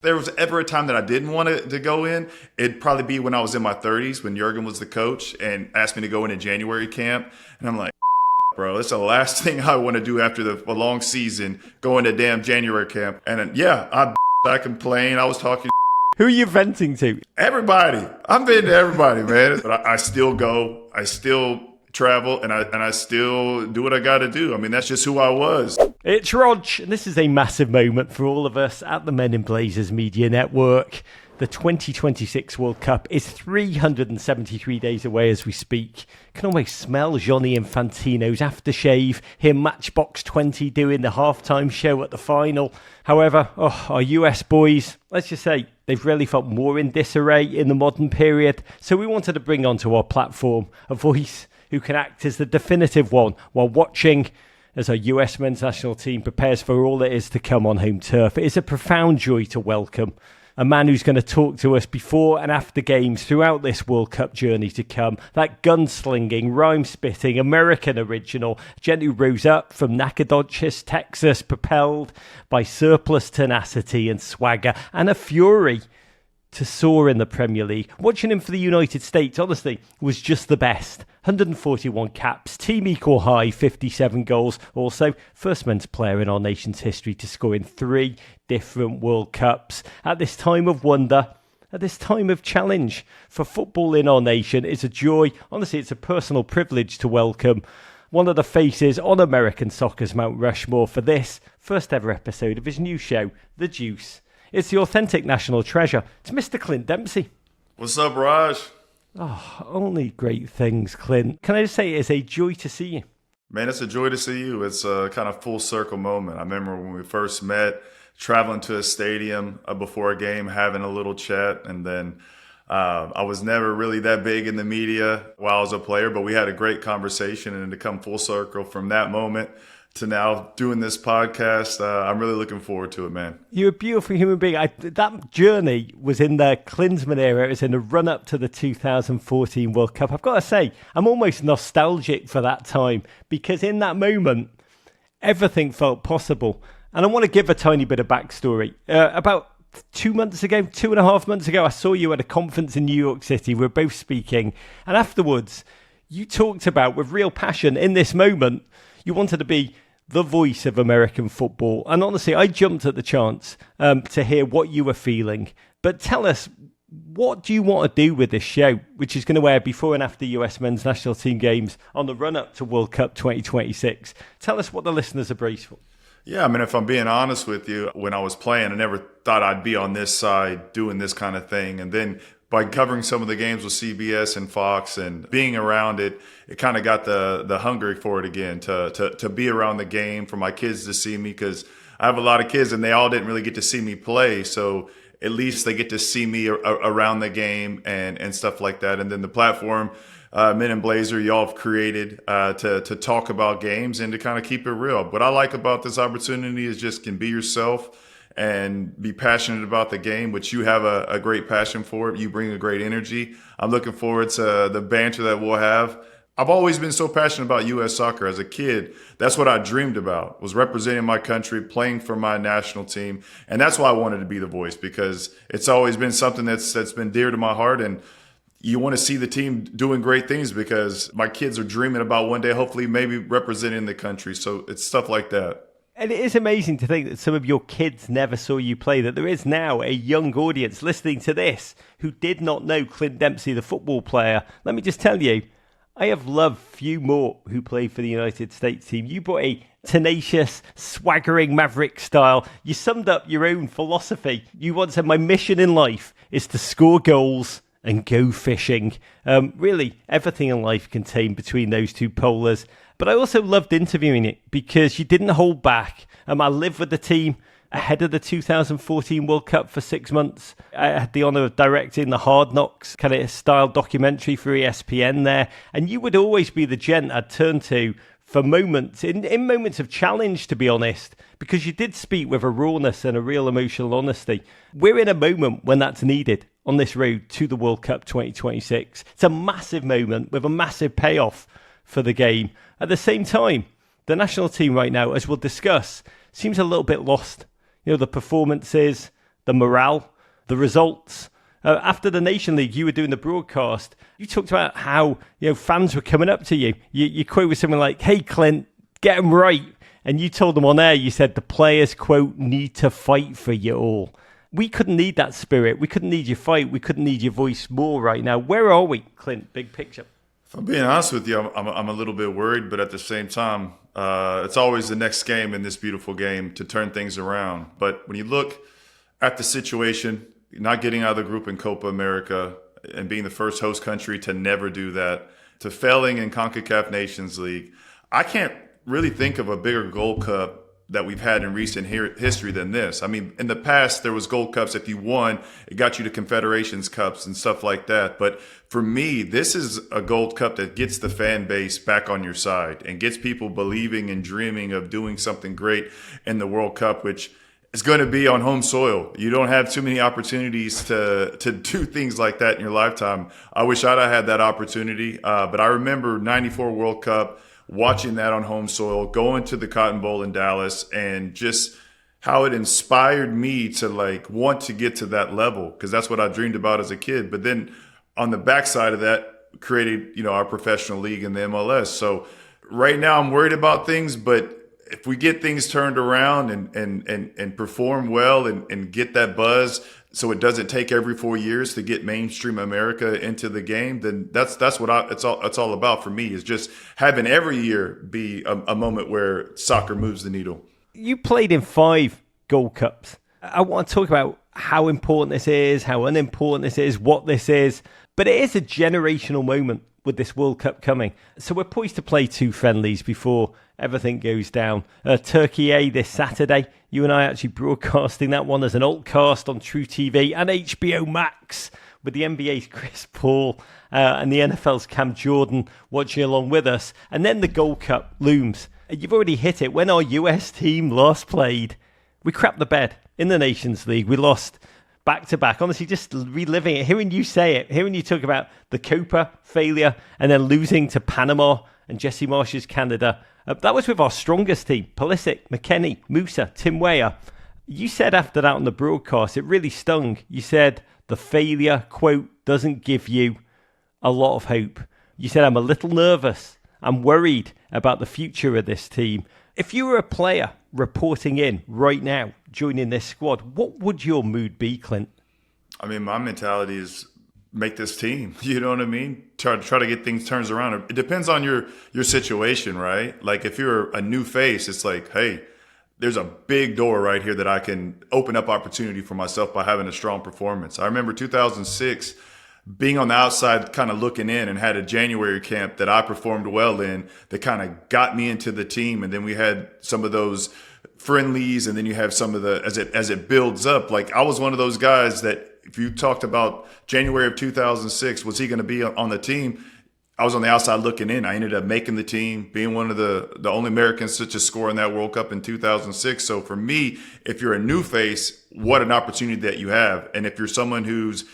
There was ever a time that I didn't want to go in, it'd probably be when I was in my 30s, when Jürgen was the coach and asked me to go in a January camp. And I'm like, bro, it's the last thing I want to do after a long season, go into damn January camp. And then, yeah, I complained. I was talking. Who are you venting to? Everybody. I'm venting to everybody, man. But I still go. I still travel, and I still do what I got to do. I mean, that's just who I was. It's Rog, and this is a massive moment for all of us at the Men in Blazers Media Network. The 2026 World Cup is 373 days away as we speak. Can almost smell Gianni Infantino's aftershave, hear Matchbox 20 doing the halftime show at the final. However, our US boys, let's just say, they've really felt more in disarray in the modern period. So we wanted to bring onto our platform a voice who can act as the definitive one while watching as our US men's national team prepares for all that is to come on home turf. It is a profound joy to welcome a man who's going to talk to us before and after games throughout this World Cup journey to come. That gunslinging, rhyme-spitting, American original, a gent who rose up from Nacogdoches, Texas, propelled by surplus tenacity and swagger and a fury to soar in the Premier League. Watching him for the United States, honestly, was just the best. 141 caps, team equal high, 57 goals. Also, first men's player in our nation's history to score in 3 different World Cups. At this time of wonder, at this time of challenge for football in our nation, it's a joy. Honestly, it's a personal privilege to welcome one of the faces on American soccer's Mount Rushmore for this first ever episode of his new show, The Deuce. It's the authentic national treasure. It's Mr. Clint Dempsey. What's up, Raj? Oh, only great things, Clint. Can I just say it's a joy to see you? Man, it's a joy to see you. It's a kind of full circle moment. I remember when we first met, traveling to a stadium before a game, having a little chat. And then I was never really that big in the media while I was a player, but we had a great conversation. And to come full circle from that moment to now doing this podcast, I'm really looking forward to it, man. You're a beautiful human being. That journey was in the Klinsmann era. It was in the run-up to the 2014 World Cup. I've got to say, I'm almost nostalgic for that time because in that moment, everything felt possible. And I want to give a tiny bit of backstory. About 2.5 months ago, I saw you at a conference in New York City. We were both speaking. And afterwards, you talked about, with real passion, in this moment, you wanted to be the voice of American football. And honestly, I jumped at the chance to hear what you were feeling. But tell us, what do you want to do with this show, which is going to air before and after US men's national team games on the run-up to World Cup 2026? Tell us what the listeners are braced for. Yeah, I mean, if I'm being honest with you, when I was playing, I never thought I'd be on this side doing this kind of thing. And then by covering some of the games with CBS and Fox and being around it, it kind of got the hunger for it again, to be around the game, for my kids to see me, because I have a lot of kids and they all didn't really get to see me play. So at least they get to see me around the game and stuff like that. And then the platform, Men in Blazer, y'all have created to talk about games and to kind of keep it real. What I like about this opportunity is just can be yourself and be passionate about the game, which you have a great passion for it. You bring a great energy. I'm looking forward to the banter that we'll have. I've always been so passionate about U.S. soccer. As a kid, that's what I dreamed about, was representing my country, playing for my national team. And that's why I wanted to be the voice, because it's always been something that's been dear to my heart. And you want to see the team doing great things, because my kids are dreaming about one day, hopefully maybe representing the country. So it's stuff like that. And it is amazing to think that some of your kids never saw you play, that there is now a young audience listening to this who did not know Clint Dempsey, the football player. Let me just tell you, I have loved few more who played for the United States team. You brought a tenacious, swaggering Maverick style. You summed up your own philosophy. You once said, my mission in life is to score goals and go fishing. Really, everything in life contained between those two polars. But I also loved interviewing it because you didn't hold back. I lived with the team ahead of the 2014 World Cup for 6 months. I had the honour of directing the Hard Knocks kind of style documentary for ESPN there. And you would always be the gent I'd turn to for moments, in moments of challenge, to be honest, because you did speak with a rawness and a real emotional honesty. We're in a moment when that's needed on this road to the World Cup 2026. It's a massive moment with a massive payoff for the game. At the same time, the national team right now, as we'll discuss, seems a little bit lost. You know, the performances, the morale, the results. After the Nation League, you were doing the broadcast. You talked about how fans were coming up to you. You quote with something like, "Hey, Clint, get them right." And you told them on air, you said, the players, quote, "need to fight for you all." We couldn't need that spirit. We couldn't need your fight. We couldn't need your voice more right now. Where are we, Clint, big picture? If I'm being honest with you, I'm a little bit worried, but at the same time, it's always the next game in this beautiful game to turn things around. But when you look at the situation, not getting out of the group in Copa America and being the first host country to never do that, to failing in CONCACAF Nations League, I can't really think of a bigger Gold Cup that we've had in recent history than this. I mean, in the past, there was Gold Cups. If you won, it got you to Confederations Cups and stuff like that. But for me, this is a Gold Cup that gets the fan base back on your side and gets people believing and dreaming of doing something great in the World Cup, which is going to be on home soil. You don't have too many opportunities to do things like that in your lifetime. I wish I'd have had that opportunity. But I remember 94 World Cup, watching that on home soil, going to the Cotton Bowl in Dallas, and just how it inspired me to want to get to that level, because that's what I dreamed about as a kid. But then on the backside of that, created our professional league in the MLS. So right now I'm worried about things, but if we get things turned around and perform well and get that buzz, so it doesn't take every 4 years to get mainstream America into the game, then that's what it's all about for me, is just having every year be a moment where soccer moves the needle. You played in 5 Gold Cups. I want to talk about how important this is, how unimportant this is, what this is, but it is a generational moment with this World Cup coming. So we're poised to play 2 friendlies before everything goes down. Turkey A this Saturday. You and I actually broadcasting that one as an altcast on True TV and HBO Max with the NBA's Chris Paul and the NFL's Cam Jordan watching along with us. And then the Gold Cup looms. You've already hit it. When our US team last played, we crapped the bed in the Nations League. We lost back-to-back. Honestly, just reliving it, hearing you say it, hearing you talk about the Copa failure and then losing to Panama and Jesse Marsh's Canada. That was with our strongest team: Pulisic, McKennie, Musah, Tim Weah. You said after that on the broadcast, it really stung. You said the failure, quote, doesn't give you a lot of hope. You said, I'm a little nervous. I'm worried about the future of this team. If you were a player reporting in right now, joining this squad, what would your mood be, Clint? I mean, my mentality is make this team. You know what I mean? Try to get things turned around. It depends on your situation, right? Like if you're a new face, it's like, hey, there's a big door right here that I can open up opportunity for myself by having a strong performance. I remember 2006 being on the outside, kind of looking in, and had a January camp that I performed well in that kind of got me into the team. And then we had some of those friendlies, and then you have some of the, as it builds up. Like I was one of those guys that if you talked about January of 2006, was he going to be on the team? I was on the outside looking in. I ended up making the team, being one of the only Americans to just score in that World Cup in 2006. So for me, if you're a new face, what an opportunity that you have. And if you're someone who's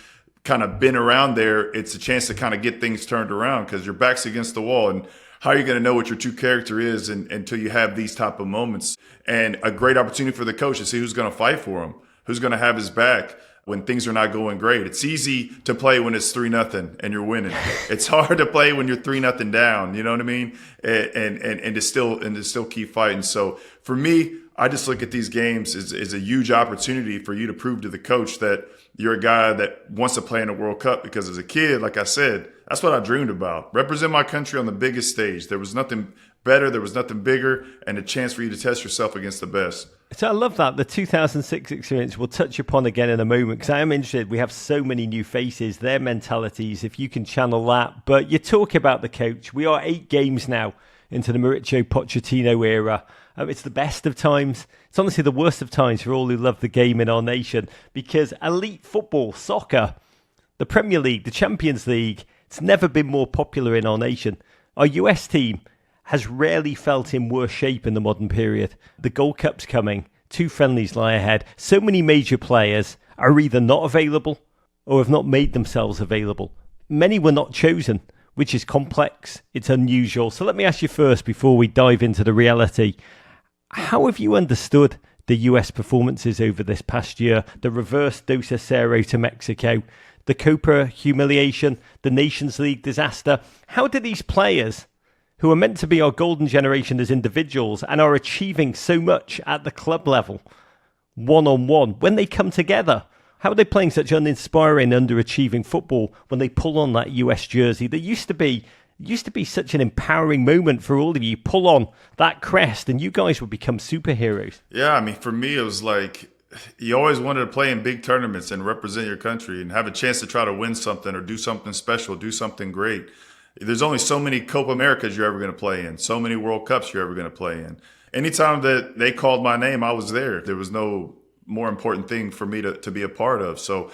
kind of been around there, it's a chance to kind of get things turned around, because your back's against the wall. And how are you going to know what your true character is until you have these type of moments? And a great opportunity for the coach to see who's going to fight for him, who's going to have his back when things are not going great. It's easy to play when it's 3-0 and you're winning. It's hard to play when you're 3-0 down. You know what I mean? And to still keep fighting. So for me, I just look at these games as a huge opportunity for you to prove to the coach that you're a guy that wants to play in a World Cup. Because as a kid, like I said, that's what I dreamed about. Represent my country on the biggest stage. There was nothing better. There was nothing bigger. And a chance for you to test yourself against the best. So I love that. The 2006 experience we'll touch upon again in a moment, because I am interested. We have so many new faces, their mentalities, if you can channel that. But you talk about the coach. We are 8 games now into the Mauricio Pochettino era. It's the best of times. It's honestly the worst of times for all who love the game in our nation, because elite football, soccer, the Premier League, the Champions League, it's never been more popular in our nation. Our US team has rarely felt in worse shape in the modern period. The Gold Cup's coming. 2 friendlies lie ahead. So many major players are either not available or have not made themselves available. Many were not chosen, which is complex. It's unusual. So let me ask you first, before we dive into the reality, how have you understood the US performances over this past year, the reverse Dos a 0 to Mexico, the Copa humiliation, the Nations League disaster. How do these players, who are meant to be our golden generation as individuals and are achieving so much at the club level, one-on-one, when they come together, how are they playing such uninspiring, underachieving football when they pull on that US jersey that used to be such an empowering moment for all of you? Pull on that crest and you guys would become superheroes. Yeah, I mean, for me, it was like you always wanted to play in big tournaments and represent your country and have a chance to try to win something or do something special, do something great. There's only so many Copa Americas you're ever going to play in, so many World Cups you're ever going to play in. Anytime that they called my name, I was there. There was no more important thing for me to be a part of. So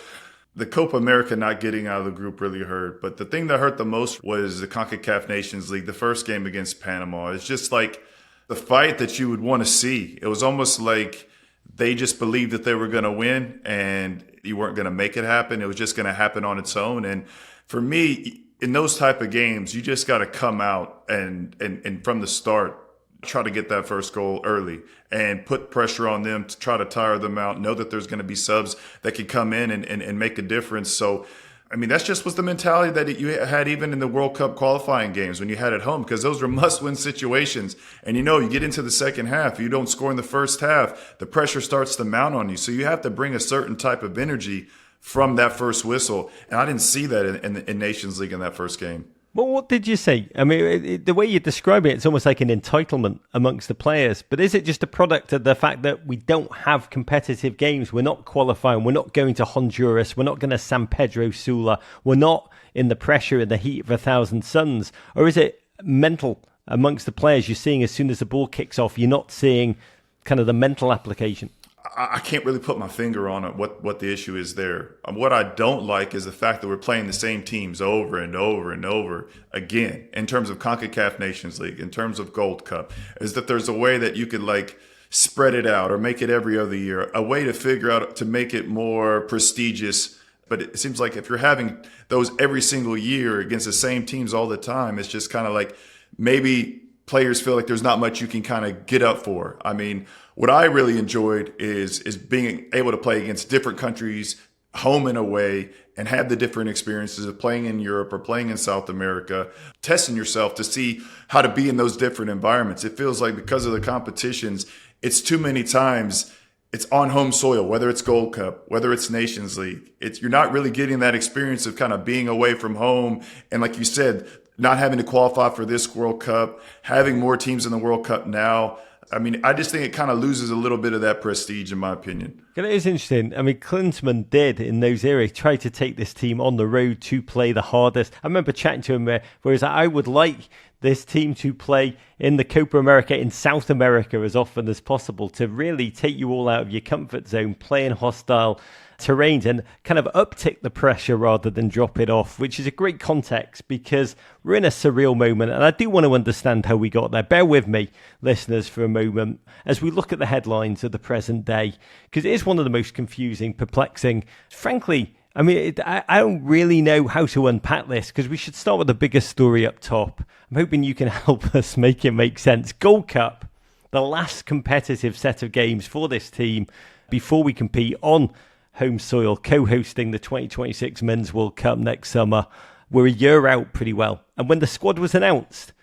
the Copa America not getting out of the group really hurt. But the thing that hurt the most was the CONCACAF Nations League, the first game against Panama. It's just like the fight that you would want to see. It was almost like they just believed that they were going to win and you weren't going to make it happen. It was just going to happen on its own. And for me, in those type of games, you just got to come out and from the start, try to get that first goal early and put pressure on them to try to tire them out, know that there's going to be subs that can come in and make a difference. So, I mean, that's just was the mentality that you had even in the World Cup qualifying games when you had at home, because those were must-win situations. And, you get into the second half, you don't score in the first half, the pressure starts to mount on you. So you have to bring a certain type of energy from that first whistle. And I didn't see that in Nations League in that first game. Well, what did you say? I mean, the way you describe it, it's almost like an entitlement amongst the players. But is it just a product of the fact that we don't have competitive games? We're not qualifying. We're not going to Honduras. We're not going to San Pedro Sula. We're not in the pressure in the heat of 1,000 suns. Or is it mental amongst the players? You're seeing as soon as the ball kicks off, you're not seeing kind of the mental application. I can't really put my finger on it, what the issue is there. What I don't like is the fact that we're playing the same teams over and over and over again in terms of CONCACAF Nations League, in terms of Gold Cup, is that there's a way that you could spread it out or make it every other year, a way to figure out to make it more prestigious. But it seems like if you're having those every single year against the same teams all the time, it's just kind of like maybe players feel like there's not much you can kind of get up for. I mean, what I really enjoyed is being able to play against different countries, home and away, and have the different experiences of playing in Europe or playing in South America, testing yourself to see how to be in those different environments. It feels like because of the competitions, it's too many times it's on home soil, whether it's Gold Cup, whether it's Nations League. You're not really getting that experience of kind of being away from home. And like you said, not having to qualify for this World Cup, having more teams in the World Cup now. I mean, I just think it kind of loses a little bit of that prestige, in my opinion. It is interesting. I mean, Klinsmann did, in those eras, try to take this team on the road to play the hardest. I remember chatting to him whereas I would like this team to play in the Copa America, in South America, as often as possible, to really take you all out of your comfort zone, play in hostile terrains and kind of uptick the pressure rather than drop it off, which is a great context because we're in a surreal moment. And I do want to understand how we got there. Bear with me, listeners, for a moment as we look at the headlines of the present day, because it is one of the most confusing, perplexing, frankly. I mean, I don't really know how to unpack this because we should start with the biggest story up top. I'm hoping you can help us make it make sense. Gold Cup, the last competitive set of games for this team before we compete on home soil, co-hosting the 2026 Men's World Cup next summer. We're a year out pretty well. And when the squad was announced,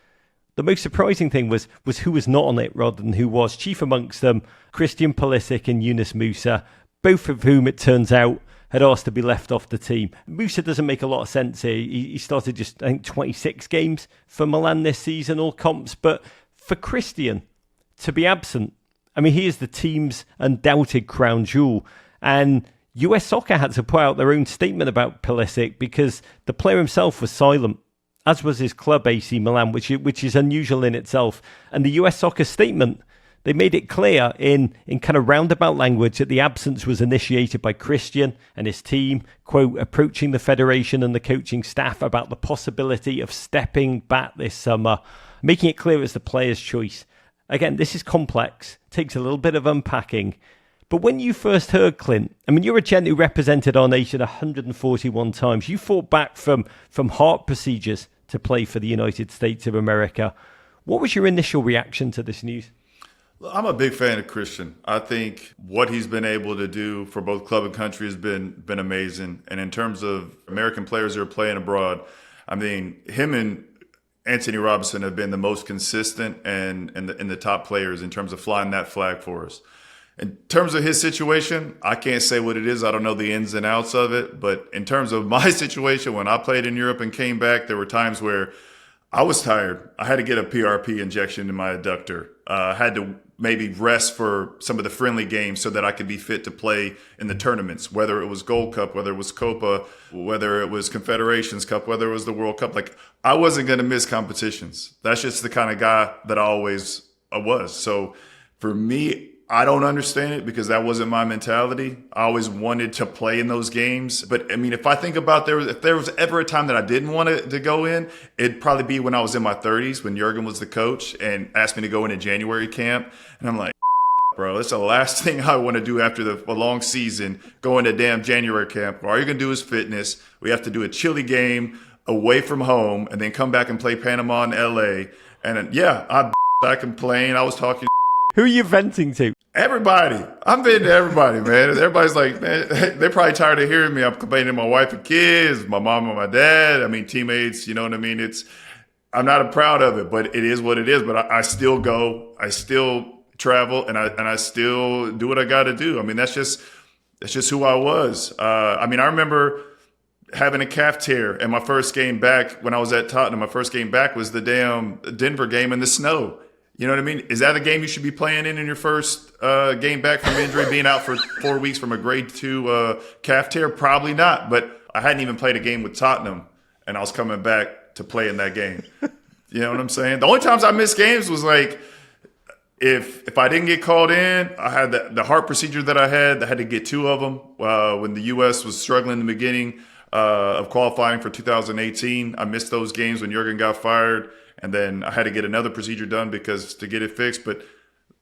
the most surprising thing was who was not on it rather than who was. Chief amongst them, Christian Pulisic and Yunus Musah, both of whom, it turns out, had asked to be left off the team. Musah doesn't make a lot of sense here. He started just, I think, 26 games for Milan this season, all comps. But for Christian to be absent, I mean, he is the team's undoubted crown jewel. And US Soccer had to put out their own statement about Pulisic because the player himself was silent, as was his club AC Milan, which is unusual in itself. And the US Soccer statement, they made it clear in kind of roundabout language that the absence was initiated by Christian and his team, quote, approaching the federation and the coaching staff about the possibility of stepping back this summer, making it clear it's the player's choice. Again, this is complex, takes a little bit of unpacking. But when you first heard, Clint, I mean, you're a gent who represented our nation 141 times. You fought back from heart procedures to play for the United States of America. What was your initial reaction to this news? I'm a big fan of Christian. I think what he's been able to do for both club and country has been amazing. And in terms of American players who are playing abroad, I mean, him and Anthony Robinson have been the most consistent and the top players in terms of flying that flag for us. In terms of his situation, I can't say what it is. I don't know the ins and outs of it. But in terms of my situation, when I played in Europe and came back, there were times where I was tired. I had to get a PRP injection in my adductor. I had to maybe rest for some of the friendly games so that I could be fit to play in the tournaments, whether it was Gold Cup, whether it was Copa, whether it was Confederations Cup, whether it was the World Cup. Like, I wasn't going to miss competitions. That's just the kind of guy that I always was. So for me, I don't understand it because that wasn't my mentality. I always wanted to play in those games. But I mean, if I think about if there was ever a time that I didn't want to go in, it'd probably be when I was in my 30s, when Jürgen was the coach and asked me to go in a January camp. And I'm like, bro, that's the last thing I want to do after a long season, go into damn January camp. All you're going to do is fitness. We have to do a chilly game away from home and then come back and play Panama and LA. And yeah, I complained. I was talking. Who are you venting to? Everybody. I'm venting to everybody, man. Everybody's like, man, they're probably tired of hearing me. I'm complaining to my wife and kids, my mom and my dad. I mean, teammates, you know what I mean? I'm not proud of it, but it is what it is. But I still go. I still travel, and I still do what I got to do. I mean, that's just who I was. I mean, I remember having a calf tear in my first game back when I was at Tottenham. My first game back was the damn Denver game in the snow. You know what I mean? Is that a game you should be playing in your first game back from injury, being out for 4 weeks from a grade 2 calf tear? Probably not. But I hadn't even played a game with Tottenham, and I was coming back to play in that game. You know what I'm saying? The only times I missed games was like if I didn't get called in, I had the heart procedure that I had to get 2 of them when the U.S. was struggling in the beginning of qualifying for 2018. I missed those games when Jürgen got fired. And then I had to get another procedure done to get it fixed. But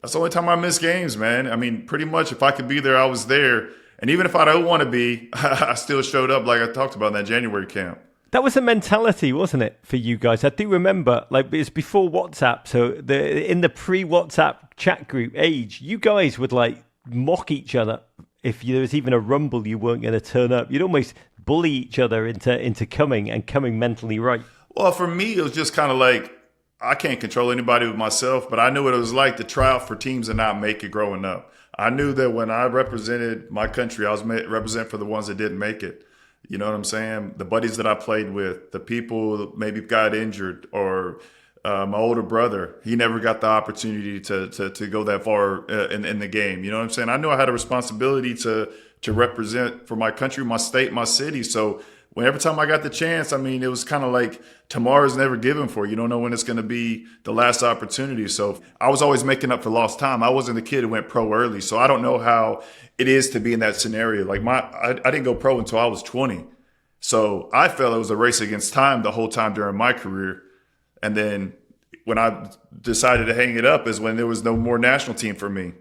that's the only time I miss games, man. I mean, pretty much if I could be there, I was there. And even if I don't want to be, I still showed up like I talked about in that January camp. That was a mentality, wasn't it, for you guys? I do remember, like, it's before WhatsApp. So in the pre-WhatsApp chat group age, you guys would, like, mock each other. If there was even a rumble, you weren't going to turn up. You'd almost bully each other into coming mentally right. Well, for me, it was just kind of like, I can't control anybody but myself, but I knew what it was like to try out for teams and not make it growing up. I knew that when I represented my country, I was represent for the ones that didn't make it. You know what I'm saying? The buddies that I played with, the people that maybe got injured, or my older brother, he never got the opportunity to go that far in the game. You know what I'm saying? I knew I had a responsibility to represent for my country, my state, my city. So every time I got the chance, I mean, it was kind of like tomorrow's never given for you. You don't know when it's going to be the last opportunity. So I was always making up for lost time. I wasn't the kid who went pro early. So I don't know how it is to be in that scenario. Like I didn't go pro until I was 20. So I felt it was a race against time the whole time during my career. And then when I decided to hang it up is when there was no more national team for me.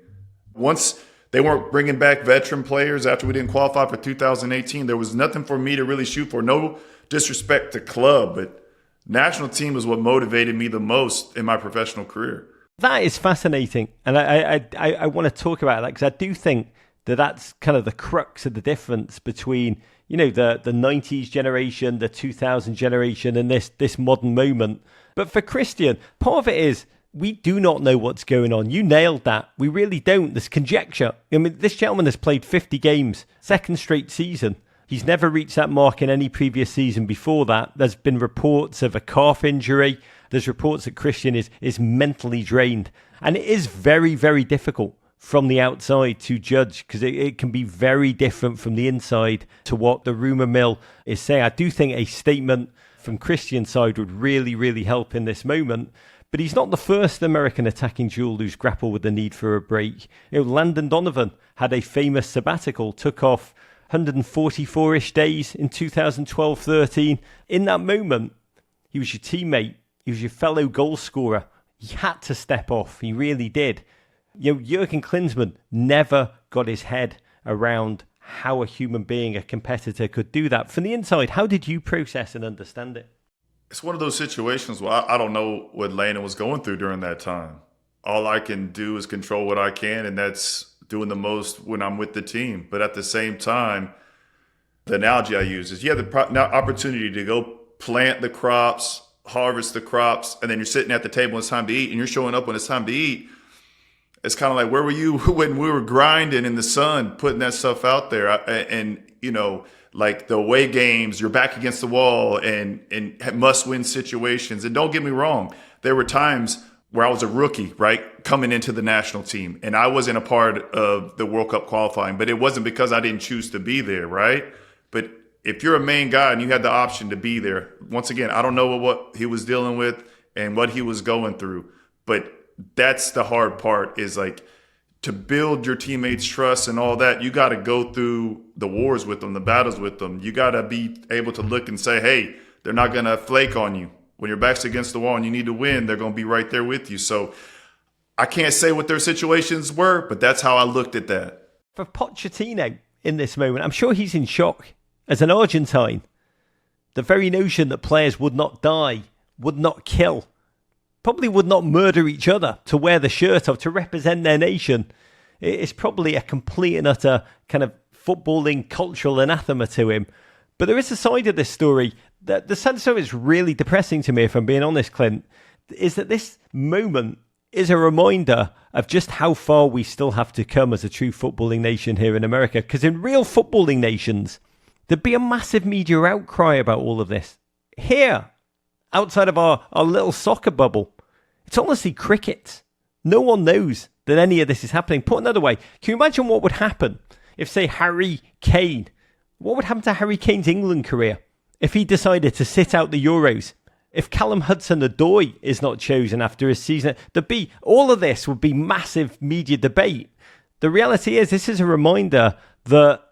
Once they weren't bringing back veteran players after we didn't qualify for 2018. There was nothing for me to really shoot for. No disrespect to club, but national team is what motivated me the most in my professional career. That is fascinating. And I want to talk about that because I do think that's kind of the crux of the difference between, you know, the 90s generation, the 2000 generation, and this modern moment. But for Christian, part of it is, we do not know what's going on. You nailed that. We really don't. There's conjecture. I mean, this gentleman has played 50 games, second straight season. He's never reached that mark in any previous season before that. There's been reports of a calf injury. There's reports that Christian is mentally drained. And it is very, very difficult from the outside to judge because it can be very different from the inside to what the rumour mill is saying. I do think a statement from Christian's side would really, really help in this moment. But he's not the first American attacking duel who's grappled with the need for a break. You know, Landon Donovan had a famous sabbatical, took off 144-ish days in 2012-13. In that moment, he was your teammate. He was your fellow goal scorer. He had to step off. He really did. You know, Jürgen Klinsmann never got his head around how a human being, a competitor, could do that. From the inside, how did you process and understand it? It's one of those situations where I don't know what Landon was going through during that time. all I can do is control what I can, and that's doing the most when I'm with the team. But at the same time, the analogy I use is you have the opportunity to go plant the crops, harvest the crops, and then you're sitting at the table when it's time to eat, and you're showing up when it's time to eat. It's kind of like, where were you when we were grinding in the sun, putting that stuff out there? And like the away games, you're back against the wall and must-win situations. And don't get me wrong, there were times where I was a rookie, right, coming into the national team, and I wasn't a part of the World Cup qualifying, but it wasn't because I didn't choose to be there, right? But if you're a main guy and you had the option to be there, once again, I don't know what he was dealing with and what he was going through, but that's the hard part, is like, to build your teammates' trust and all that, you got to go through the wars with them, the battles with them. You got to be able to look and say, hey, they're not going to flake on you. When your back's against the wall and you need to win, they're going to be right there with you. So I can't say what their situations were, but that's how I looked at that. For Pochettino in this moment, I'm sure he's in shock. As an Argentine, the very notion that players would not die, would not kill, probably would not murder each other to wear the shirt of, to represent their nation, it's probably a complete and utter kind of footballing cultural anathema to him. But there is a side of this story that the sense of is really depressing to me, if I'm being honest, Clint, is that this moment is a reminder of just how far we still have to come as a true footballing nation here in America. Because in real footballing nations, there'd be a massive media outcry about all of this. Here, outside of our little soccer bubble, it's honestly cricket. No one knows that any of this is happening. Put another way, can you imagine what would happen if, say, Harry Kane, what would happen to Harry Kane's England career if he decided to sit out the Euros? If Callum Hudson-Odoi is not chosen after his season, all of this would be massive media debate. The reality is, this is a reminder that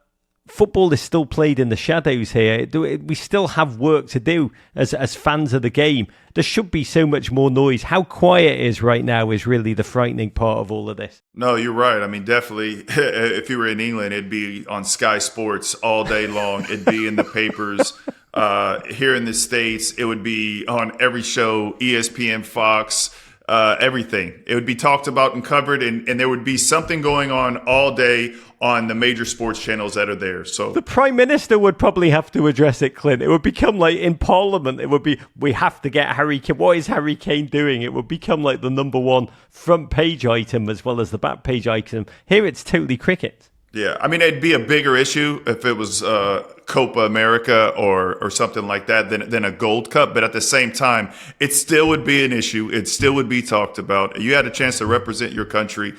football is still played in the shadows here. We still have work to do as fans of the game. There should be so much more noise. How quiet it is right now is really the frightening part of all of this. No, you're right. I mean, definitely, if you were in England, it'd be on Sky Sports all day long. It'd be in the papers. Here in the States, it would be on every show, ESPN, Fox, everything. It would be talked about and covered, and there would be something going on all day on the major sports channels that are there. So the Prime Minister would probably have to address it, Clint. It would become like in Parliament, it would be, we have to get Harry Kane. What is Harry Kane doing? It would become like the number one front page item as well as the back page item. Here it's totally cricket. Yeah, I mean, it'd be a bigger issue if it was Copa America or something like that than a Gold Cup. But at the same time, it still would be an issue. It still would be talked about. You had a chance to represent your country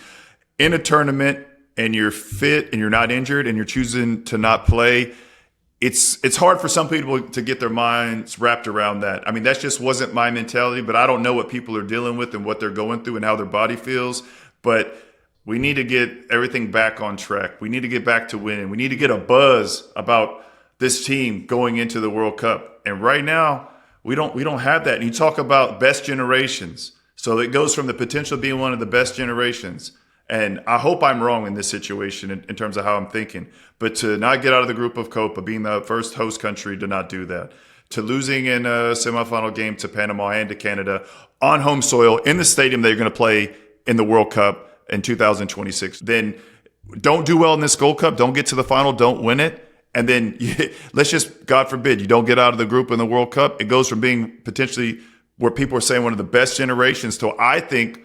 in a tournament, and you're fit and you're not injured and you're choosing to not play. It's hard for some people to get their minds wrapped around that. I mean, that just wasn't my mentality, but I don't know what people are dealing with and what they're going through and how their body feels. But we need to get everything back on track. We need to get back to winning. We need to get a buzz about this team going into the World Cup. And right now, we don't have that. And you talk about best generations. So it goes from the potential of being one of the best generations. And I hope I'm wrong in this situation in terms of how I'm thinking. But to not get out of the group of Copa, being the first host country to not do that, to losing in a semifinal game to Panama and to Canada on home soil in the stadium that you're going to play in the World Cup in 2026, then don't do well in this Gold Cup, don't get to the final, don't win it, and then let's just, God forbid, you don't get out of the group in the World Cup. It goes from being potentially where people are saying one of the best generations to, I think,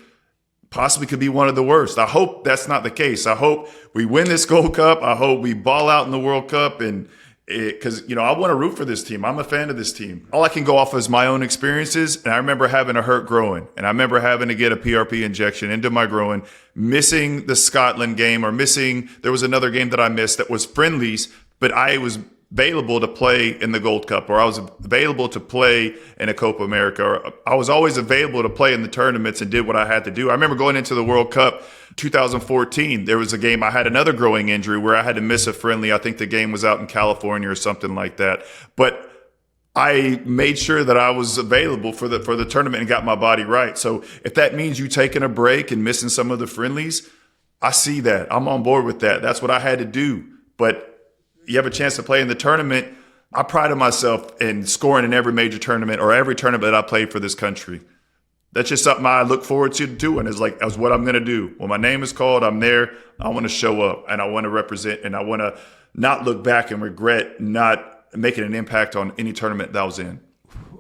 possibly could be one of the worst. I hope that's not the case. I hope we win this Gold Cup. I hope we ball out in the World Cup, and because, I want to root for this team. I'm a fan of this team. All I can go off is my own experiences. And I remember having a hurt groin, and I remember having to get a PRP injection into my groin, missing the Scotland game, there was another game that I missed that was friendlies, but I was available to play in the Gold Cup, or I was available to play in a Copa America, or I was always available to play in the tournaments and did what I had to do. I remember going into the World Cup 2014, there was a game, I had another growing injury where I had to miss a friendly. I think the game was out in California or something like that. But I made sure that I was available for the tournament and got my body right. So if that means you taking a break and missing some of the friendlies, I see that. I'm on board with that. That's what I had to do. But you have a chance to play in the tournament. I prided myself in scoring in every major tournament or every tournament that I played for this country. That's just something I look forward to doing. That's what I'm going to do. When my name is called, I'm there. I want to show up and I want to represent and I want to not look back and regret not making an impact on any tournament that I was in.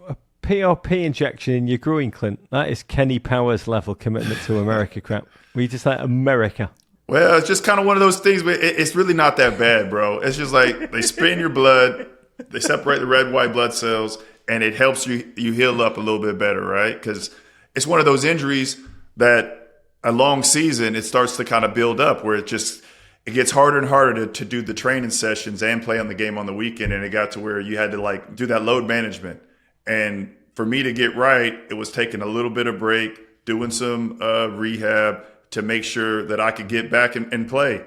A PRP injection in your groin, Clint. That is Kenny Powers level commitment to America crap. We just like America. Well, it's just kind of one of those things, but it's really not that bad, bro. It's just like they spin your blood, they separate the red, white blood cells, and it helps you heal up a little bit better, right? Because it's one of those injuries that a long season, it starts to kind of build up where it gets harder and harder to do the training sessions and play on the game on the weekend. And it got to where you had to like do that load management. And for me to get right, it was taking a little bit of break, doing some rehab to make sure that I could get back and play.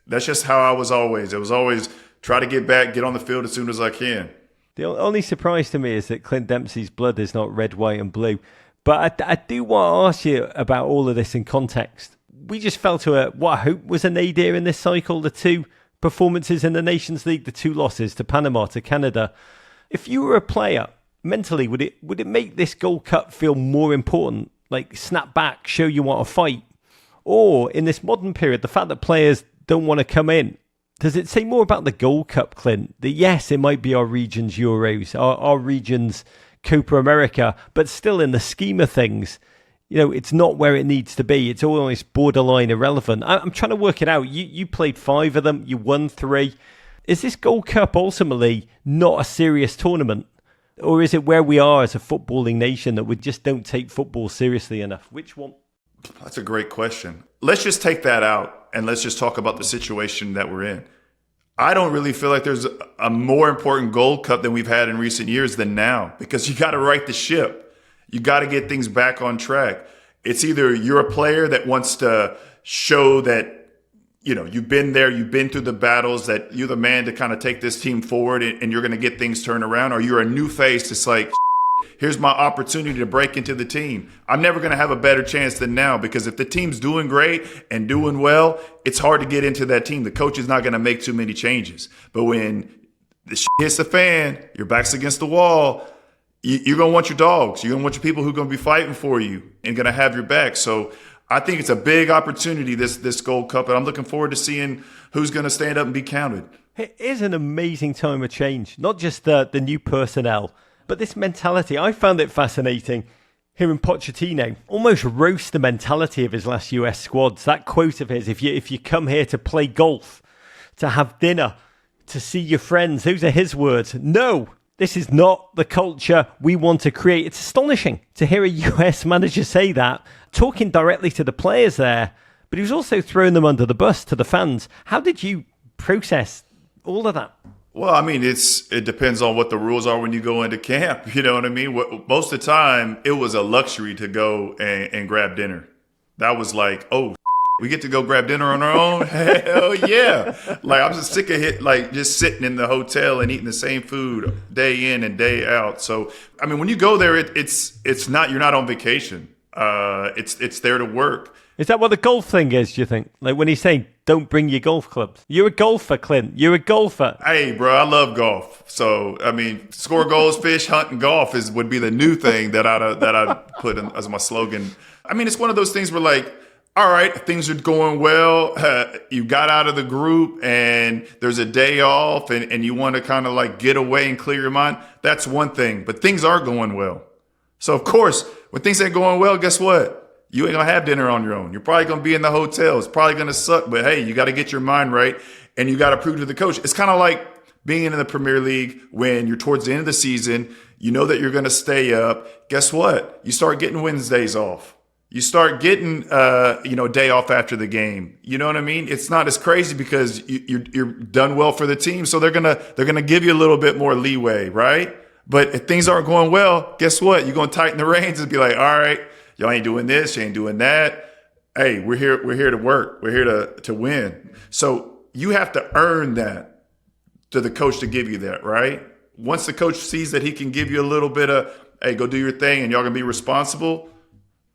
That's just how I was always. It was always try to get back, get on the field as soon as I can. The only surprise to me is that Clint Dempsey's blood is not red, white and blue. But I do want to ask you about all of this in context. We just fell to what I hope was a nadir in this cycle, the 2 performances in the Nations League, the 2 losses to Panama, to Canada. If you were a player, mentally, would it make this Gold Cup feel more important? Like snap back, show you want to fight? Or in this modern period, the fact that players don't want to come in, does it say more about the Gold Cup, Clint? That yes, it might be our region's Euros, our region's Copa America, but still in the scheme of things, it's not where it needs to be. It's almost borderline irrelevant. I'm trying to work it out. You played 5 of them. You won 3. Is this Gold Cup ultimately not a serious tournament? Or is it where we are as a footballing nation that we just don't take football seriously enough? Which one? That's a great question. Let's just take that out and let's just talk about the situation that we're in. I don't really feel like there's a more important Gold Cup than we've had in recent years than now, because you got to right the ship. You got to get things back on track. It's either you're a player that wants to show that, you've been there, you've been through the battles, that you're the man to kind of take this team forward and you're going to get things turned around, or you're a new face. It's like, here's my opportunity to break into the team. I'm never going to have a better chance than now, because if the team's doing great and doing well, it's hard to get into that team. The coach is not going to make too many changes. But when the shit hits the fan, your back's against the wall, you're going to want your dogs. You're going to want your people who are going to be fighting for you and going to have your back. So I think it's a big opportunity, this Gold Cup, and I'm looking forward to seeing who's going to stand up and be counted. It is an amazing time of change, not just the new personnel, but this mentality. I found it fascinating hearing Pochettino almost roast the mentality of his last US squads. That quote of his, if you come here to play golf, to have dinner, to see your friends, those are his words. No, this is not the culture we want to create. It's astonishing to hear a US manager say that, talking directly to the players there, but he was also throwing them under the bus to the fans. How did you process all of that? Well, I mean, it depends on what the rules are when you go into camp. You know what I mean? Most of the time, it was a luxury to go and grab dinner. That was like, oh, we get to go grab dinner on our own? Hell yeah. Like, I'm just sick of just sitting in the hotel and eating the same food day in and day out. So, I mean, when you go there, it's not, you're not on vacation. It's there to work. Is that what the golf thing is, do you think? Like when he's saying, don't bring your golf clubs. You're a golfer, Clint. You're a golfer. Hey, bro, I love golf. So, I mean, score goals, fish, hunt, and golf would be the new thing that I'd put in as my slogan. I mean, it's one of those things where like, all right, things are going well. You got out of the group and there's a day off and you want to kind of like get away and clear your mind. That's one thing, but things are going well. So, of course, when things ain't going well, guess what? You ain't going to have dinner on your own. You're probably going to be in the hotel. It's probably going to suck. But, hey, you got to get your mind right, and you got to prove to the coach. It's kind of like being in the Premier League when you're towards the end of the season. You know that you're going to stay up. Guess what? You start getting Wednesdays off. You start getting, day off after the game. You know what I mean? It's not as crazy because you're done well for the team. So they're gonna give you a little bit more leeway, right? But if things aren't going well, guess what? You're going to tighten the reins and be like, all right, y'all ain't doing this, you ain't doing that. Hey, we're here to work. We're here to win. So you have to earn that to the coach to give you that, right? Once the coach sees that he can give you a little bit of, hey, go do your thing and y'all gonna be responsible,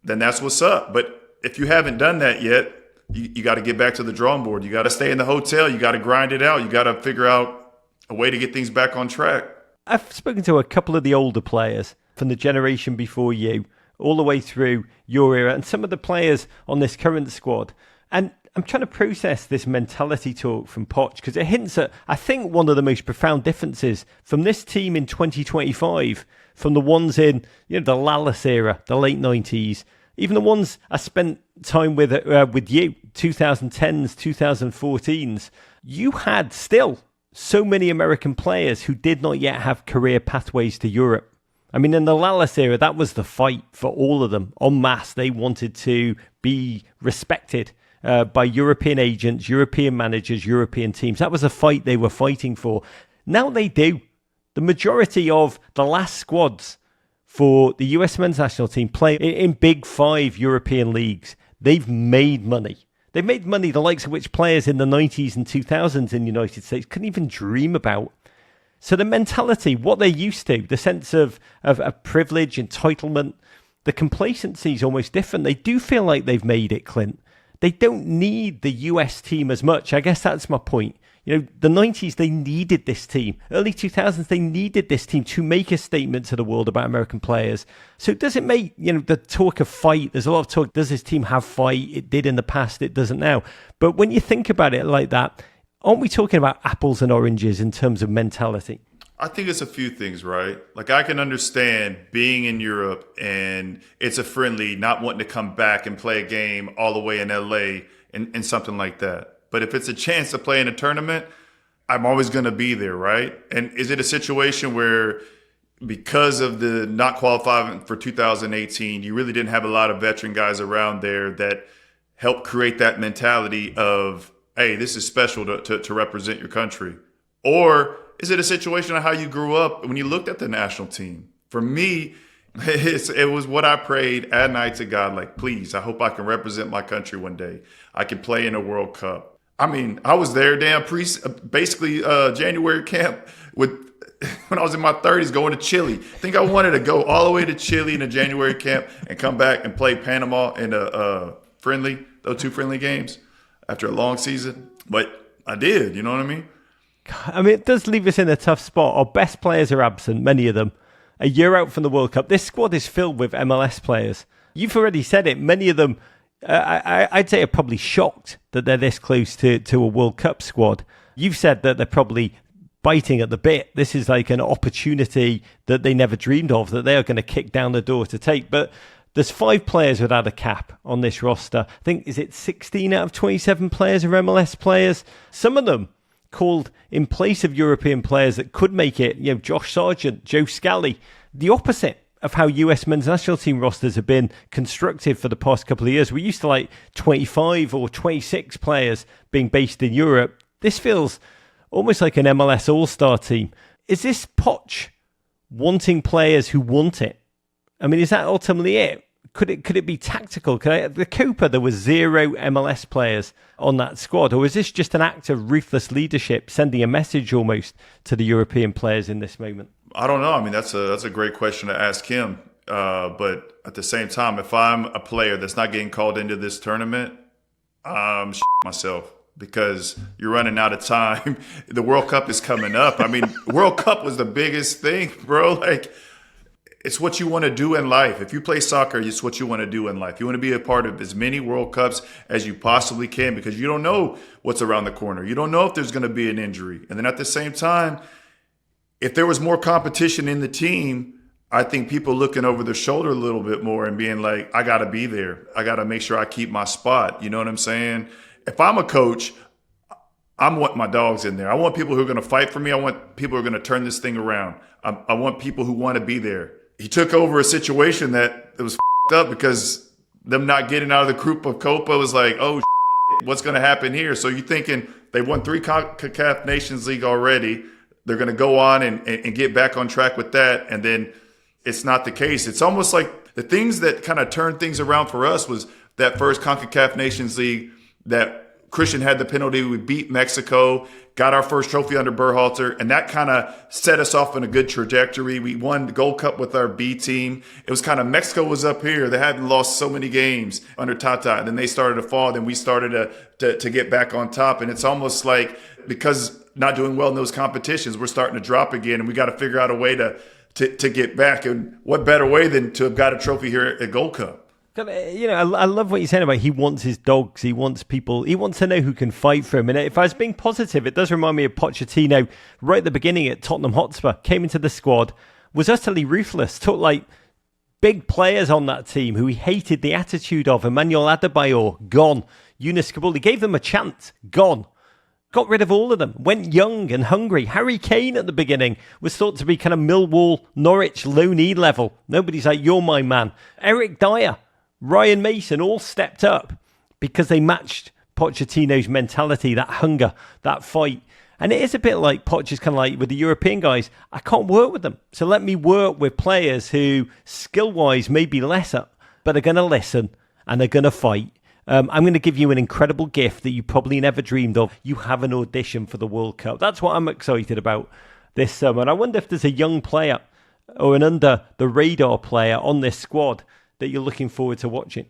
then that's what's up. But if you haven't done that yet, you got to get back to the drawing board. You got to stay in the hotel. You got to grind it out. You got to figure out a way to get things back on track. I've spoken to a couple of the older players from the generation before you, all the way through your era and some of the players on this current squad. And I'm trying to process this mentality talk from Poch because it hints at, I think, one of the most profound differences from this team in 2025 from the ones in the Lallis era, the late 90s, even the ones I spent time with you, 2010s, 2014s. You had still so many American players who did not yet have career pathways to Europe. I mean, in the Lallis era, that was the fight for all of them. En masse, they wanted to be respected by European agents, European managers, European teams. That was a fight they were fighting for. Now they do. The majority of the last squads for the US men's national team play in big 5 European leagues. They've made money. They've made money the likes of which players in the 90s and 2000s in the United States couldn't even dream about. So the mentality, what they're used to, the sense of privilege, entitlement, the complacency is almost different. They do feel like they've made it, Clint. They don't need the US team as much. I guess that's my point. The 90s, they needed this team. Early 2000s, they needed this team to make a statement to the world about American players. So does it make, the talk of fight, there's a lot of talk, does this team have fight? It did in the past, it doesn't now. But when you think about it like that, aren't we talking about apples and oranges in terms of mentality? I think it's a few things, right? Like I can understand being in Europe and it's a friendly, not wanting to come back and play a game all the way in LA and something like that. But if it's a chance to play in a tournament, I'm always going to be there, right? And is it a situation where because of the not qualifying for 2018, you really didn't have a lot of veteran guys around there that helped create that mentality of, hey, this is special to represent your country? Or is it a situation of how you grew up when you looked at the national team? For me, it was what I prayed at night to God, like, please, I hope I can represent my country one day. I can play in a World Cup. I mean, I was there, basically January camp when I was in my 30s going to Chile. I think I wanted to go all the way to Chile in a January camp and come back and play Panama in those 2 friendly games after a long season. But I did, you know what I mean? I mean, it does leave us in a tough spot. Our best players are absent, many of them. A year out from the World Cup. This squad is filled with MLS players. You've already said it. Many of them, I'd say, are probably shocked that they're this close to a World Cup squad. You've said that they're probably biting at the bit. This is like an opportunity that they never dreamed of, that they are going to kick down the door to take. But there's 5 players without a cap on this roster. I think, is it 16 out of 27 players are MLS players? Some of them called in place of European players that could make it, Josh Sargent, Joe Scally, the opposite of how US men's national team rosters have been constructed for the past couple of years. We're used to like 25 or 26 players being based in Europe. This feels almost like an MLS all-star team. Is this Poch wanting players who want it? I mean, is that ultimately it? Could it be tactical? The Copa, there were 0 MLS players on that squad, or is this just an act of ruthless leadership, sending a message almost to the European players in this moment? I don't know. I mean, that's a great question to ask him. But at the same time, if I'm a player that's not getting called into this tournament, I'm myself because you're running out of time. The World Cup is coming up. I mean, World Cup was the biggest thing, bro. Like, it's what you want to do in life. If you play soccer, it's what you want to do in life. You want to be a part of as many World Cups as you possibly can because you don't know what's around the corner. You don't know if there's going to be an injury. And then at the same time, if there was more competition in the team, I think people looking over their shoulder a little bit more and being like, I got to be there. I got to make sure I keep my spot. You know what I'm saying? If I'm a coach, I want my dogs in there. I want people who are going to fight for me. I want people who are going to turn this thing around. I want people who want to be there. He took over a situation that was up because them not getting out of the group of Copa was like, oh, what's going to happen here? So you're thinking they won 3 CONCACAF Nations League already. They're going to go on and get back on track with that. And then it's not the case. It's almost like the things that kind of turned things around for us was that first CONCACAF Nations League that Christian had the penalty. We beat Mexico, got our first trophy under Berhalter, and that kind of set us off in a good trajectory. We won the Gold Cup with our B team. It was kind of Mexico was up here. They hadn't lost so many games under Tata. And then they started to fall. Then we started to get back on top. And it's almost like because not doing well in those competitions, we're starting to drop again. And we got to figure out a way to to get back. And what better way than to have got a trophy here at Gold Cup? You know, I love what you're saying about he wants his dogs. He wants people. He wants to know who can fight for him. And if I was being positive, it does remind me of Pochettino right at the beginning at Tottenham Hotspur. Came into the squad, was utterly ruthless. Took like big players on that team who he hated the attitude of. Emmanuel Adebayor, gone. Yunus, he gave them a chance, gone. Got rid of all of them. Went young and hungry. Harry Kane at the beginning was thought to be kind of Millwall, Norwich, low knee level. Nobody's like, you're my man. Eric Dyer, Ryan Mason all stepped up because they matched Pochettino's mentality, that hunger, that fight. And it is a bit like Poch is kind of like with the European guys, I can't work with them. So let me work with players who skill-wise may be lesser, but are going to listen and they're going to fight. I'm going to give you an incredible gift that you probably never dreamed of. You have an audition for the World Cup. That's what I'm excited about this summer. And I wonder if there's a young player or an under-the-radar player on this squad that you're looking forward to watching.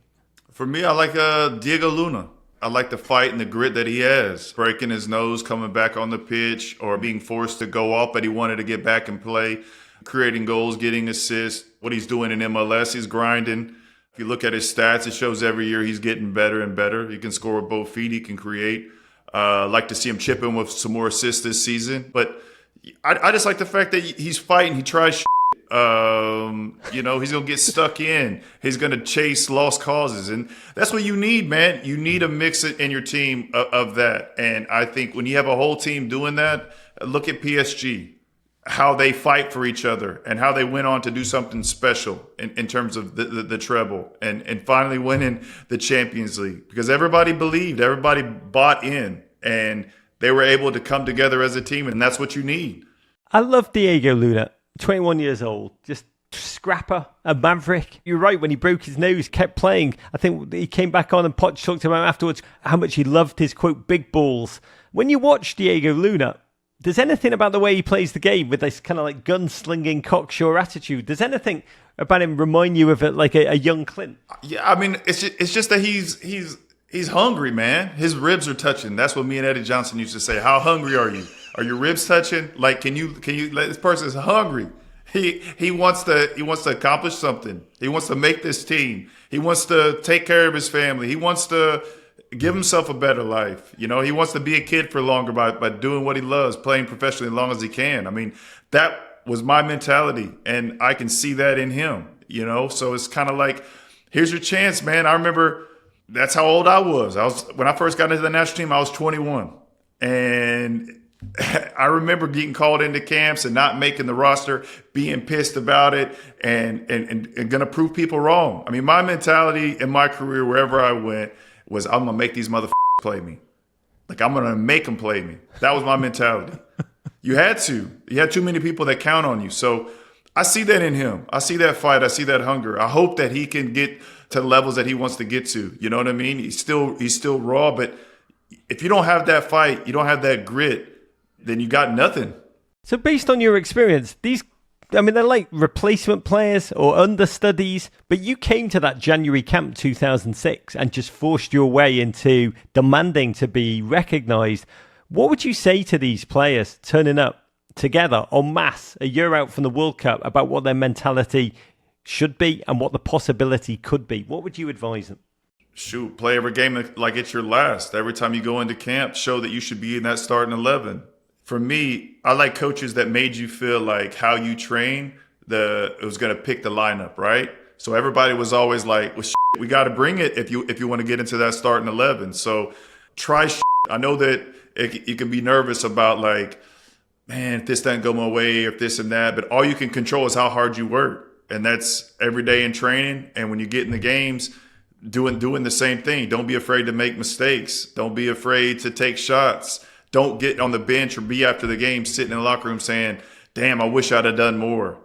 For me, I like Diego Luna. I like the fight and the grit that he has. Breaking his nose, coming back on the pitch, or being forced to go off, but he wanted to get back and play, creating goals, getting assists. What he's doing in MLS, he's grinding. If you look at his stats, it shows every year he's getting better and better. He can score with both feet. He can create. Like to see him chip in with some more assists this season. But I just like the fact that he's fighting. He tries shit. You know, he's going to get stuck in. He's going to chase lost causes. And that's what you need, man. You need a mix in your team of that. And I think when you have a whole team doing that, look at PSG. How they fight for each other and how they went on to do something special in terms of the treble and finally winning the Champions League, because everybody believed, everybody bought in, and they were able to come together as a team, and that's what you need. I love Diego Luna, 21 years old, just scrapper, a maverick. You're right, when he broke his nose, kept playing. I think he came back on and Poch talked about afterwards how much he loved his, quote, big balls. When you watch Diego Luna, does anything about the way he plays the game with this kind of like gunslinging, cocksure attitude, does anything about him remind you of it like a young Clint? Yeah, I mean, it's just that he's hungry, man. His ribs are touching. That's what me and Eddie Johnson used to say. How hungry are you? Are your ribs touching? Like, can you this person is hungry. He wants to accomplish something. He wants to make this team. He wants to take care of his family. He wants to give himself a better life. You know, he wants to be a kid for longer by doing what he loves, playing professionally as long as he can. I mean, that was my mentality, and I can see that in him, you know? So it's kind of like, here's your chance, man. I remember that's how old I was. When I first got into the national team, I was 21. And I remember getting called into camps and not making the roster, being pissed about it, and going to prove people wrong. I mean, my mentality in my career, wherever I went, was I'm going to make these motherfuckers play me. Like, I'm going to make them play me. That was my mentality. You had to. You had too many people that count on you. So I see that in him. I see that fight. I see that hunger. I hope that he can get to the levels that he wants to get to. You know what I mean? He's still raw, but if you don't have that fight, you don't have that grit, then you got nothing. So based on your experience, they're like replacement players or understudies, but you came to that January camp 2006 and just forced your way into demanding to be recognised. What would you say to these players turning up together en masse a year out from the World Cup about what their mentality should be and what the possibility could be? What would you advise them? Shoot, play every game like it's your last. Every time you go into camp, show that you should be in that starting 11. For me, I like coaches that made you feel like how you train, it was going to pick the lineup, right? So everybody was always like, well, we got to bring it if you want to get into that starting 11. So try. I know that you can be nervous about like, man, if this doesn't go my way, if this and that, but all you can control is how hard you work. And that's every day in training. And when you get in the games, doing the same thing. Don't be afraid to make mistakes. Don't be afraid to take shots. Don't get on the bench or be after the game sitting in the locker room saying, damn, I wish I'd have done more.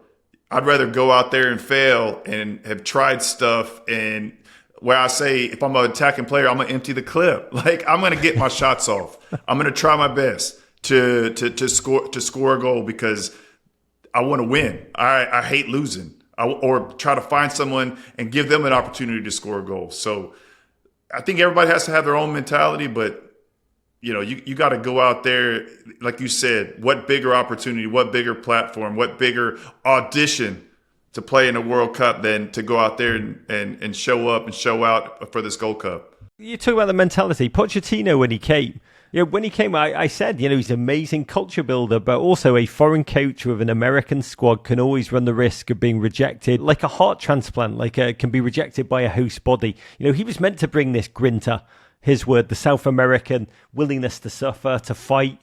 I'd rather go out there and fail and have tried stuff, and where I say, if I'm an attacking player, I'm going to empty the clip. Like, I'm going to get my shots off. I'm going to try my best to score a goal because I want to win. I hate losing. Or try to find someone and give them an opportunity to score a goal. So I think everybody has to have their own mentality, but you got to go out there, like you said, what bigger opportunity, what bigger platform, what bigger audition to play in the World Cup than to go out there and show up and show out for this Gold Cup. You talk about the mentality. Pochettino, when he came, I said, he's an amazing culture builder, but also a foreign coach with an American squad can always run the risk of being rejected, like a heart transplant, can be rejected by a host body. He was meant to bring this grinta, his word, the South American willingness to suffer, to fight,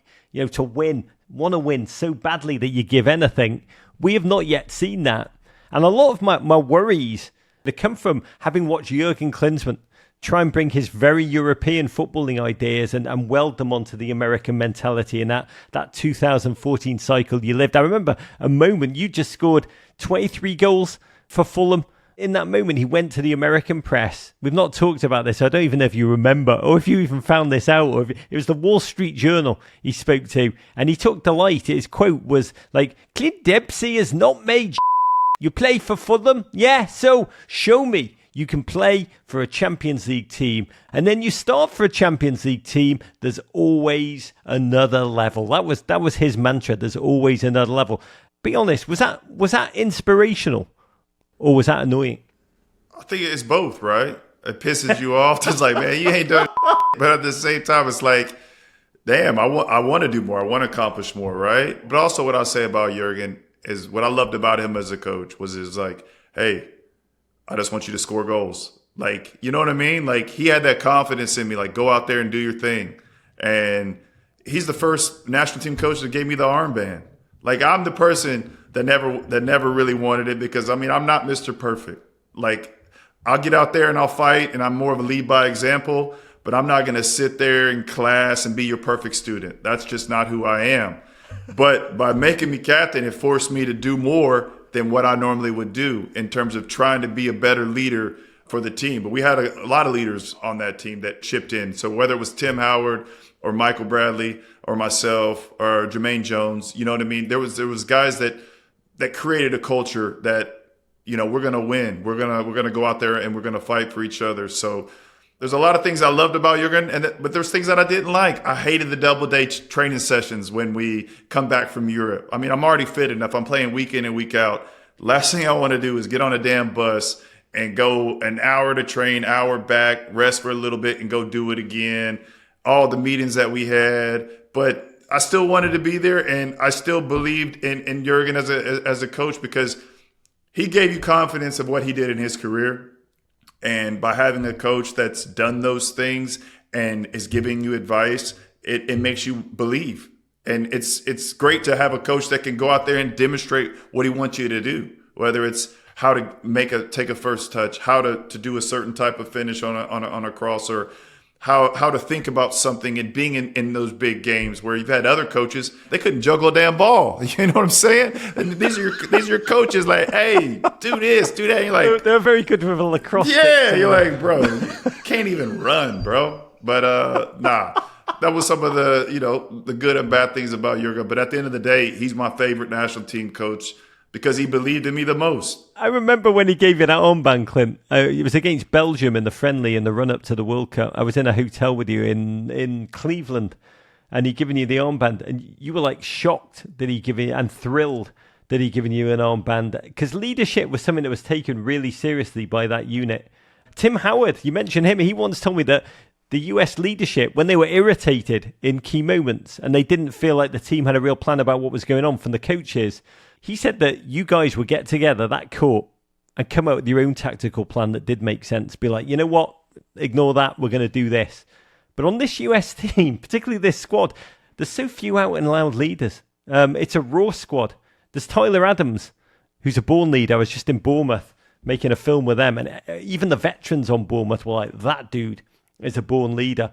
to win, want to win so badly that you give anything. We have not yet seen that. And a lot of my worries, they come from having watched Jürgen Klinsmann try and bring his very European footballing ideas and weld them onto the American mentality in that 2014 cycle you lived. I remember a moment, you just scored 23 goals for Fulham. In that moment, he went to the American press. We've not talked about this. I don't even know if you remember or if you even found this out. Or if it was the Wall Street Journal he spoke to. And he took delight. His quote was like, Clint Dempsey is not made. You play for Fulham? Yeah, so show me. You can play for a Champions League team. And then you start for a Champions League team. There's always another level. That was his mantra. There's always another level. Be honest, was that inspirational? Or was that annoying? I think it's both, right? It pisses you off. It's like, man, you ain't done. But at the same time, it's like, damn, I want to do more. I want to accomplish more, right? But also what I'll say about Jürgen is what I loved about him as a coach was his like, hey, I just want you to score goals. Like, you know what I mean? Like, he had that confidence in me, like, go out there and do your thing. And he's the first national team coach that gave me the armband. Like, I'm the person that never really wanted it because, I'm not Mr. Perfect. Like, I'll get out there and I'll fight and I'm more of a lead by example, but I'm not going to sit there in class and be your perfect student. That's just not who I am. But by making me captain, it forced me to do more than what I normally would do in terms of trying to be a better leader for the team. But we had a lot of leaders on that team that chipped in. So whether it was Tim Howard or Michael Bradley or myself or Jermaine Jones, you know what I mean? There was guys that created a culture that, we're going to win. We're going to go out there and we're going to fight for each other. So there's a lot of things I loved about Jürgen, but there's things that I didn't like. I hated the double-day training sessions when we come back from Europe. I'm already fit enough. I'm playing week in and week out. Last thing I want to do is get on a damn bus and go an hour to train, hour back, rest for a little bit, and go do it again. All the meetings that we had. But I still wanted to be there, and I still believed in Jürgen as a coach because he gave you confidence of what he did in his career. And by having a coach that's done those things and is giving you advice, it makes you believe. And it's great to have a coach that can go out there and demonstrate what he wants you to do, whether it's how to take a first touch, how to do a certain type of finish on a cross, or how to think about something and being in those big games where you've had other coaches, they couldn't juggle a damn ball. You know what I'm saying? And these are your coaches like, hey, do this, do that. And you're like, they're very good with a lacrosse. Yeah, you're like, bro, you can't even run, bro. But nah, that was some of the good and bad things about Jürgen. But at the end of the day, he's my favorite national team coach because he believed in me the most. I remember when he gave you that armband, Clint. It was against Belgium in the friendly in the run-up to the World Cup. I was in a hotel with you in Cleveland, and he'd given you the armband, and you were like shocked that he'd given you, and thrilled that he'd given you an armband, because leadership was something that was taken really seriously by that unit. Tim Howard, you mentioned him. He once told me that the US leadership, when they were irritated in key moments and they didn't feel like the team had a real plan about what was going on from the coaches, he said that you guys would get together, that court, and come up with your own tactical plan that did make sense. Be like, you know what? Ignore that. We're going to do this. But on this US team, particularly this squad, there's so few out and loud leaders. It's a raw squad. There's Tyler Adams, who's a born leader. I was just in Bournemouth making a film with them. And even the veterans on Bournemouth were like, that dude is a born leader.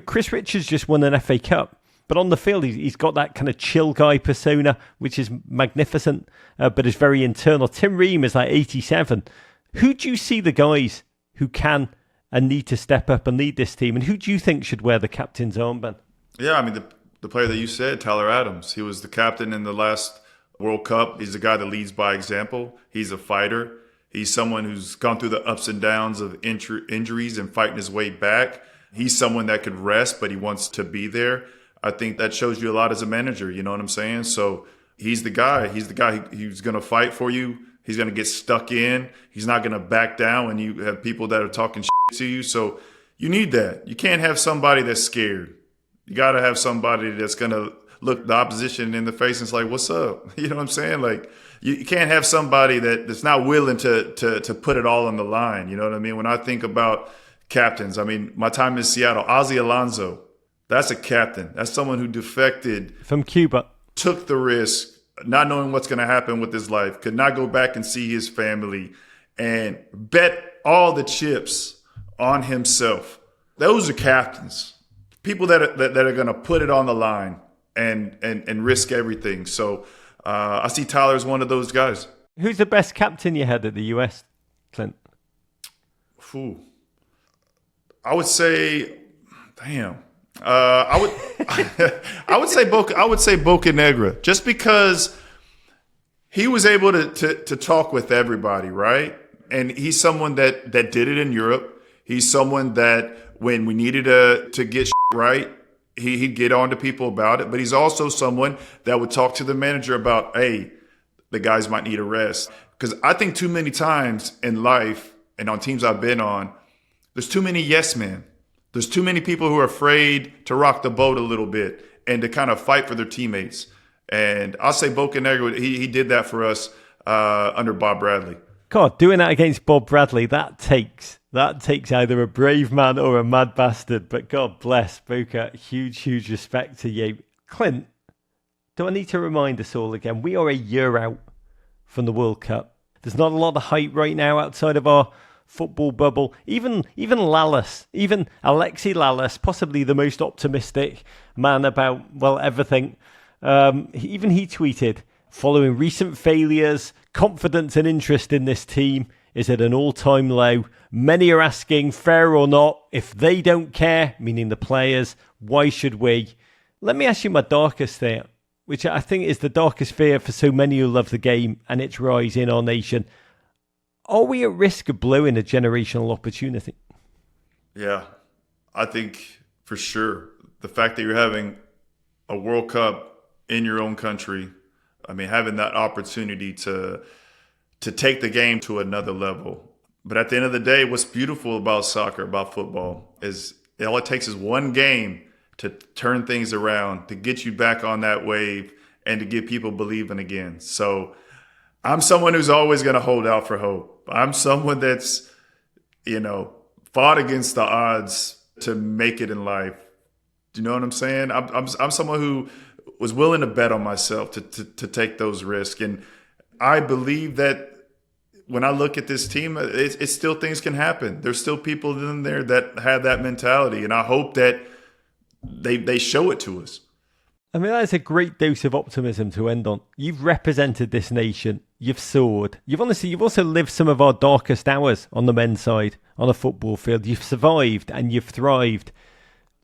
Chris Richards just won an FA Cup. But on the field, he's got that kind of chill guy persona, which is magnificent, but is very internal. Tim Ream is like 87. Who do you see the guys who can and need to step up and lead this team? And who do you think should wear the captain's armband? Yeah, the player that you said, Tyler Adams, he was the captain in the last World Cup. He's a guy that leads by example. He's a fighter. He's someone who's gone through the ups and downs of injuries and fighting his way back. he's someone that could rest, but he wants to be there. I think that shows you a lot as a manager. You know what I'm saying? So he's the guy. He's the guy who's going to fight for you. He's going to get stuck in. He's not going to back down when you have people that are talking shit to you. So you need that. You can't have somebody that's scared. You got to have somebody that's going to look the opposition in the face and it's like, what's up? You know what I'm saying? Like, you can't have somebody that's not willing to put it all on the line. You know what I mean? When I think about captains, I mean, my time in Seattle, Ozzie Alonso, that's a captain. That's someone who defected from Cuba, took the risk, not knowing what's going to happen with his life, could not go back and see his family, and bet all the chips on himself. Those are captains, people that are going to put it on the line and risk everything. So I see Tyler as one of those guys. Who's the best captain you had at the US, Clint? I would say, damn. I would say Bocanegra, just because he was able to talk with everybody, right? And he's someone that did it in Europe. He's someone that when we needed to get right, he'd get on to people about it. But he's also someone that would talk to the manager about, hey, the guys might need a rest. Because I think too many times in life and on teams I've been on, there's too many yes men. There's too many people who are afraid to rock the boat a little bit and to kind of fight for their teammates. And I'll say Bocanegra, he did that for us under Bob Bradley. God, doing that against Bob Bradley, that takes either a brave man or a mad bastard. But God bless Boca. Huge respect to you. Clint, do I need to remind us all again? We are a year out from the World Cup. There's not a lot of hype right now outside of our football bubble. Even Lallis, even Alexi Lallis, possibly the most optimistic man about, everything. Even he tweeted, following recent failures, confidence and interest in this team is at an all-time low. Many are asking, fair or not, if they don't care, meaning the players, why should we? Let me ask you my darkest fear, which I think is the darkest fear for so many who love the game and its rise in our nation. Are we at risk of blowing a generational opportunity? Yeah, I think for sure. The fact that you're having a World Cup in your own country, I mean, having that opportunity to take the game to another level. But at the end of the day, what's beautiful about soccer, about football, is all it takes is one game to turn things around, to get you back on that wave, and to get people believing again. So I'm someone who's always going to hold out for hope. I'm someone that's, fought against the odds to make it in life. Do you know what I'm saying? I'm someone who was willing to bet on myself to take those risks. And I believe that when I look at this team, it's still things can happen. There's still people in there that have that mentality. And I hope that they show it to us. I mean, that is a great dose of optimism to end on. You've represented this nation. You've soared. You've also lived some of our darkest hours on the men's side, on a football field. You've survived and you've thrived.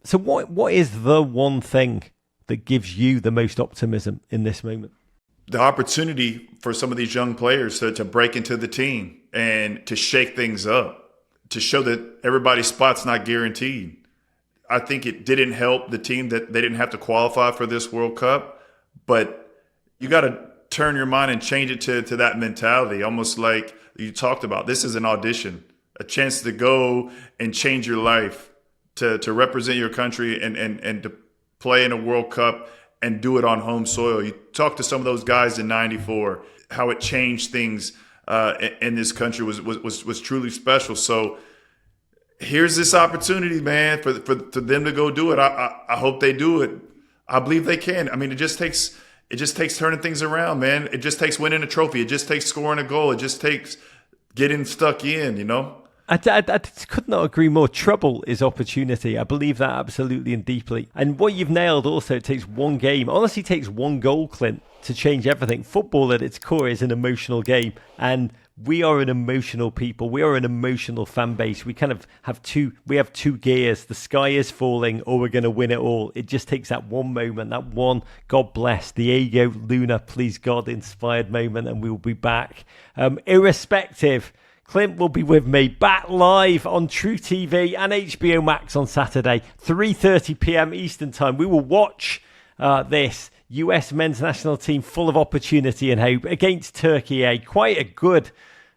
So what is the one thing that gives you the most optimism in this moment? The opportunity for some of these young players to break into the team and to shake things up, to show that everybody's spot's not guaranteed. I think it didn't help the team that they didn't have to qualify for this World Cup, but you got to turn your mind and change it to that mentality, almost like you talked about. This is an audition, a chance to go and change your life, to represent your country and to play in a World Cup and do it on home soil. You talk to some of those guys in '94, how it changed things in this country was truly special. So here's this opportunity, man, for them to go do it. I hope they do it. I believe they can. I mean, it just takes turning things around, man. It just takes winning a trophy. It just takes scoring a goal. It just takes getting stuck in, I could not agree more. Trouble is opportunity. I believe that absolutely and deeply. And what you've nailed also, it takes one game. Honestly, it takes one goal, Clint, to change everything. Football at its core is an emotional game. And we are an emotional people. We are an emotional fan base. We kind of have two gears. The sky is falling or we're going to win it all. It just takes that one moment, that one, God bless, Diego Luna, please God, inspired moment, and we'll be back. Irrespective, Clint will be with me back live on True TV and HBO Max on Saturday, 3:30 p.m. Eastern Time. We will watch this US men's national team full of opportunity and hope against Turkey, quite a good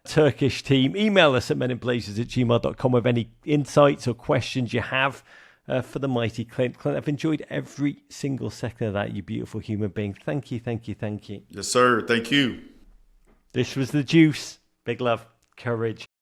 Turkish team. Email us at meninblazers@gmail.com with any insights or questions you have for the mighty Clint. Clint, I've enjoyed every single second of that, you beautiful human being. Thank you, thank you, thank you. Yes, sir. Thank you. This was The Deuce. Big love, courage.